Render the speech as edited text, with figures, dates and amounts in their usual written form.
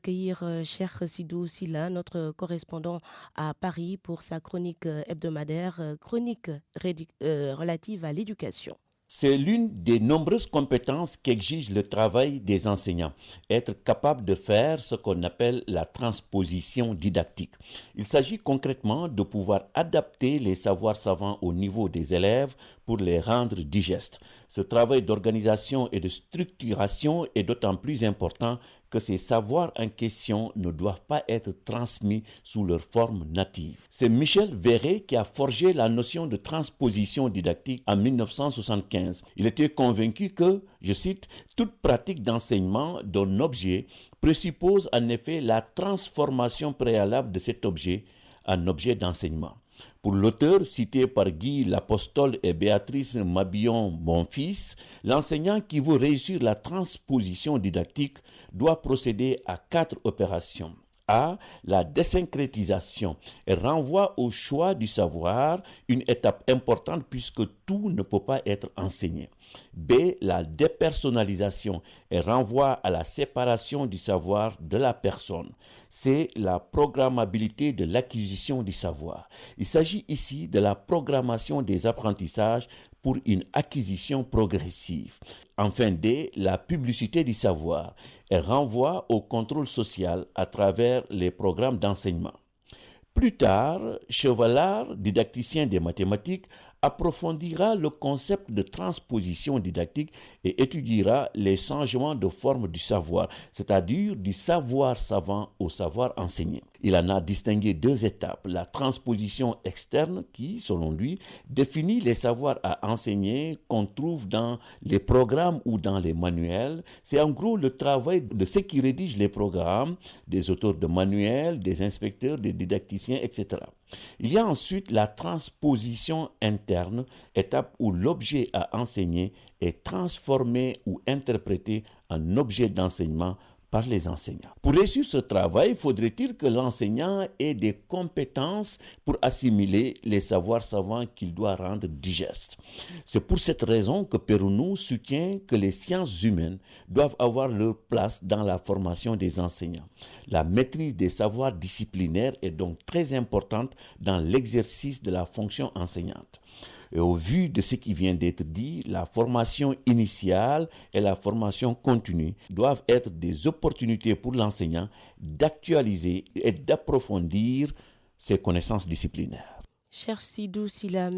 Accueillir Cheikh Sidou Silla, notre correspondant à Paris pour sa chronique hebdomadaire, relative à l'éducation. C'est l'une des nombreuses compétences qu'exige le travail des enseignants, être capable de faire ce qu'on appelle la transposition didactique. Il s'agit concrètement de pouvoir adapter les savoirs savants au niveau des élèves pour les rendre digestes. Ce travail d'organisation et de structuration est d'autant plus important que ces savoirs en question ne doivent pas être transmis sous leur forme native. C'est Michel Véret qui a forgé la notion de transposition didactique en 1975. Il était convaincu que, je cite, toute pratique d'enseignement d'un objet présuppose en effet la transformation préalable de cet objet en objet d'enseignement. Pour l'auteur cité par Guy Lapostole et Béatrice Mabillon-Bonfils, l'enseignant qui veut réussir la transposition didactique doit procéder à 4 opérations. A. La désyncrétisation. Elle renvoie au choix du savoir, une étape importante puisque tout ne peut pas être enseigné. B. La dépersonnalisation. Elle renvoie à la séparation du savoir de la personne. C. La programmabilité de l'acquisition du savoir. Il s'agit ici de la programmation des apprentissages pour une acquisition progressive. Enfin D, la publicité du savoir. Elle renvoie au contrôle social à travers les programmes d'enseignement. Plus tard, Chevalard, didacticien des mathématiques, approfondira le concept de transposition didactique et étudiera les changements de forme du savoir, c'est-à-dire du savoir savant au savoir enseigné. Il en a distingué 2 étapes, la transposition externe qui, selon lui, définit les savoirs à enseigner qu'on trouve dans les programmes ou dans les manuels. C'est en gros le travail de ceux qui rédigent les programmes, des auteurs de manuels, des inspecteurs, des didacticiens, etc. Il y a ensuite la transposition interne, étape où l'objet à enseigner est transformé ou interprété en objet d'enseignement par les enseignants. Pour réussir ce travail, faudrait-il que l'enseignant ait des compétences pour assimiler les savoirs savants qu'il doit rendre digestes. C'est pour cette raison que Perounou soutient que les sciences humaines doivent avoir leur place dans la formation des enseignants. La maîtrise des savoirs disciplinaires est donc très importante dans l'exercice de la fonction enseignante. Et au vu de ce qui vient d'être dit, la formation initiale et la formation continue doivent être des opportunités pour l'enseignant d'actualiser et d'approfondir ses connaissances disciplinaires. Cher Sidou Silla,